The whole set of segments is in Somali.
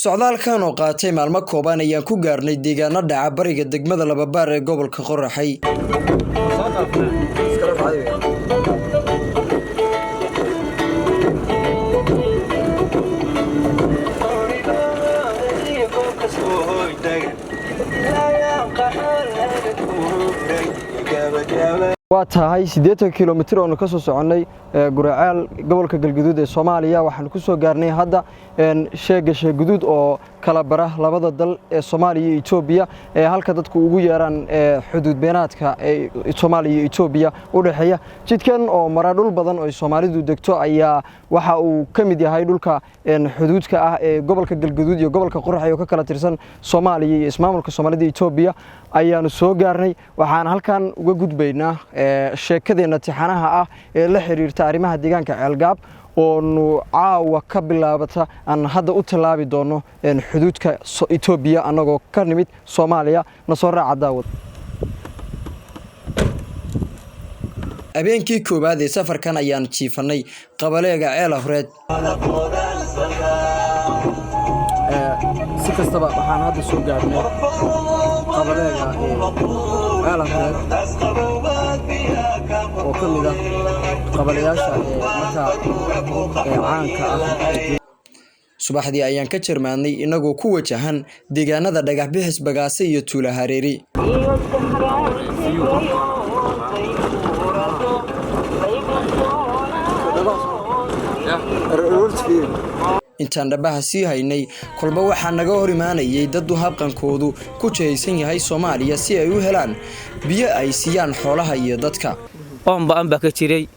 socdaalkan oo qaatay maalmo kooban ayaan ku gaarnay deegaano dhaca bariga dagmada Lababaar ee gobolka Qoraxay. waa tahay 80 kilomitir oo ka soo soconay guracaal gobolka Galgaduud ee Soomaaliya waxaan ku soo gaarnay hadda sheega guduud oo kala bara labada dal ee Soomaaliya iyo Itoobiya ee halka dadku ugu yeeraan xuduud beenaadka ee Soomaaliya iyo Itoobiya u dhaxeeya jidkan oo mara dhul badan oo Soomaalidu degto ayaa waxa uu kamid yahay dhulka xuduudka ah ee gobolka Galgaduud iyo gobolka Qoraxay oo ka kala tirsan Soomaaliya iyo ismaamulka Soomaalida Itoobiya ayaanu soo gaarnay waxaan halkan uga gudbaynaa sheekadeena tixanaha ah ee la xiriirta arrimaha deegaanka Ceelgaab oo nu caawa ka bilaabata aan hadda u talaabi doono xuduudka Itoobiya anagoo ka nimid Soomaaliya na soo raaca daawad. Habeenkii koobaad ee safarkan ayaan jiifanay qabaleega Ceelafreed. si kastaba waxaan hadda soo gaarnay qabaleega Ceelafreed oo kamid ah qabaleyaasha marka caanka ah. subaxdii ayaan ka jirmaanay inagoo ku wajahan deegaanada dhagax bixis bagaasay iyo tuula hareeri. intaan dhabaha sii haynay kolba waxaa naga hor imaanayay dad habqankoodu ku jeeysan yahay Soomaaliya si ay u helaan biyo ay siiyaan xoolaha iyo dadka. amba ka jiray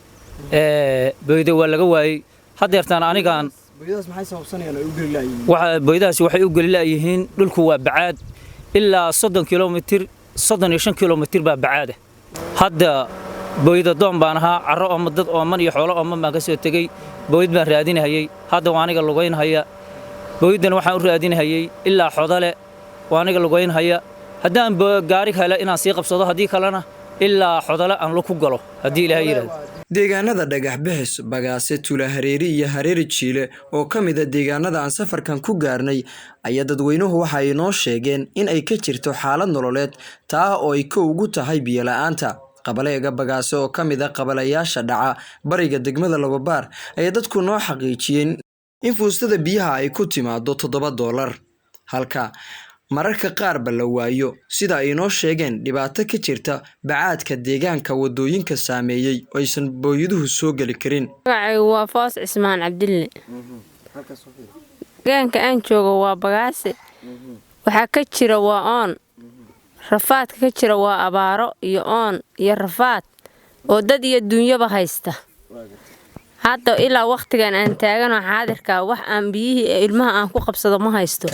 boyda waa laga waayay hadeertaan anigaan boydaas maxay sababsanayaan u gali laayihiin boydaas waxay u gali laayihiin dhulku waa bacaad ilaa 30 kilomitir 35 kilomitir baa bacaad hadda boyda doon baan ahaa carro oo dad oo man iyo xoolo oo man ka soo tagay boyd baan raadinayay hadda waa aniga lugaynaya boydan waxaan u raadinayay ilaa xodale waa aniga lugaynaya haddaan gaari kale inaan sii qabsado hadii kalena ilaa xodale aan lu ku galo hadii Ilaahay yiraahdo. deegaanada dhagax bixis bagaasay tuula hareeri iyo hareeri jiile oo kamid ah deegaanada aan safarkan ku gaarnay ayaa dadweynuhu waxa ay noo sheegeen in ay ka jirto xaalad nololeed taa oo ay ka ugu tahay biyo la'aanta. qabaleega bagaasay oo kamid ah qabalayaasha dhaca bariga degmada Lababaar ayaa dadku noo xaqiijiyeen in fuustada biyaha ay ku timaado $7 halka mararka qaar ba la waayo sida ay noo sheegeen dhibaato ka jirta bacaadka deegaanka wadooyinka saameeyay oo aysan booyaduhu soo gali karin. waa Faas Ismaan Abdulahi deegaanka aan joogo waa bagaasay waxa ka jira waa oon rafaadka ka jira waa abaaro iyo oon iyo rafaad oo dad iyo dunyaba haysta. hadda ilaa waqtigan aan taagano xaadirka wax aan biyihii ilmaha aan ku qabsado ma haysto.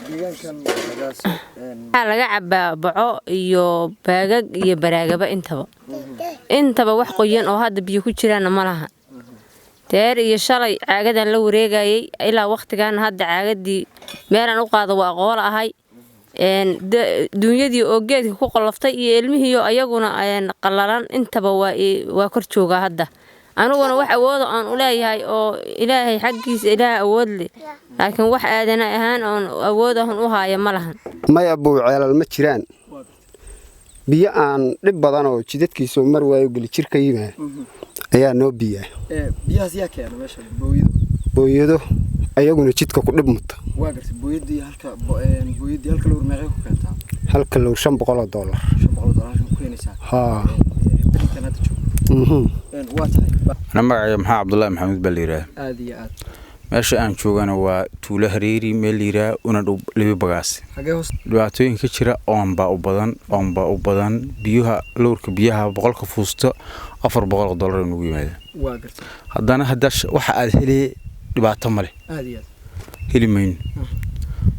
deegaankan bagaasay laga cabaa baco iyo baagag iyo baraagaba intaba wax qoyan oo hadda biyo ku jiraan ma laha. teer iyo shalay caagadan la wareegayay ilaa waqtigan hadda caagadii meelan u qaado waa qool ahay dunyadii oo geedka ku qoloftay iyo ilmihii ayaguna qalalan intaba waa kor jooga hadda. anuguna wax awood aan u leeyahay oo Ilaahay xaqiisa Ilaahay awood leh laakiin wax aadana ahaan oo awood aan u haayo ma lahan. may abuu ceelal ma jiraan biyo aan dhib badan oo jidadkiisu mar waayo gali jirka yimaad ayaa noo biyaa biyahaas yaa keenay meesha booyado ayaguna jidka ku dhib muta waa gartay booyadii halka loo meeqay ku keentaa halka loo $500 ku keenaysaa ha أنا معي محمد abdulahi maxamed baliira aad iyo aad meesha aan joogana waa tuula hareeri meeliira una dhow libi bagaas dhibaatooyin ka jira oon baa u badan biyaha lowrka biyaha 100 fuusto $400 inuu yimaado waa gartay haddana waxa aad helay dhibaato male aad iyo aad helimayn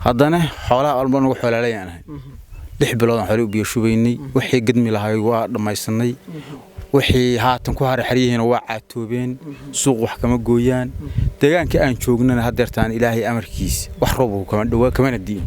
haddana xoolaha alban ugu xoolalayaan 6 bilood aan xoolo biyo shubaynay wixii gadmi lahaay waa dhamaysanay wixii haatan ku xariiriyeen waa caatoobeen suuq wax kama gooyaan deegaanka aan joognana hadeertaan Ilaahay amarkiisa wax roob kama dhawaa kama diin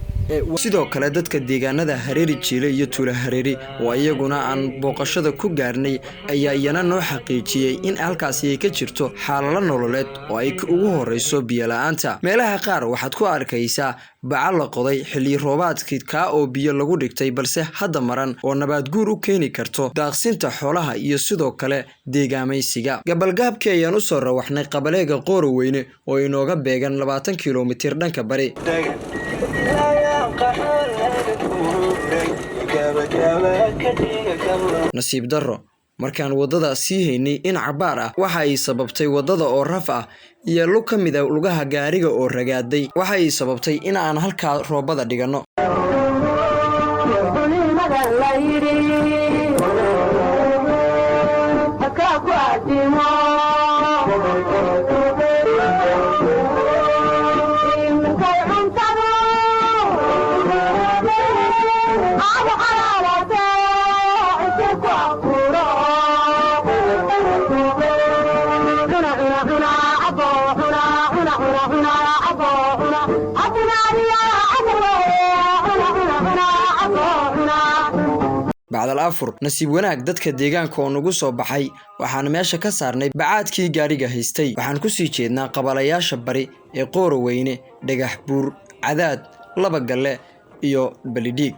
sidoo kale dadka deegaanada hareeri jiile iyo tuula hareeri oo iyaguna aan booqashada ku gaarnay ayaa iyana noo xaqiijiyay in halkaasi ay ka jirto xaalado nololeed oo ay ugu horeyso biyo la'aanta. meelaha qaar waxaad ku arkaysaa bacal la qoday xilli roobaadkii ka oo biyo lagu dhigtay balse hadda maran oo nabaad guur u keeni karto daaqsinta xoolaha iyo sidoo kale deegaamaysiga. gabalgaabkii ayaan u soo rawaxnay qabaleega Qooroweyne oo inooga beegan 20 kiiloomitir dhanka bari. nasiib darro markaan wadada sii haynay in cabaar ah waxa ay sababtay wadada oo raf ah iyo lug ka mid ah lugaha gaariga oo ragaaday waxa ay sababtay in aan halka roobada dhigano. بعد الأفر نسيب وناك دتك ديجان كونو سو baxay waxaan meesha ka saarnay bacaadkii gaariga haystay waxaan ku sii jeednaa qabalayaasha bari ee Qooroweyne dhagax buur cadaad laba galle iyo balidhiig.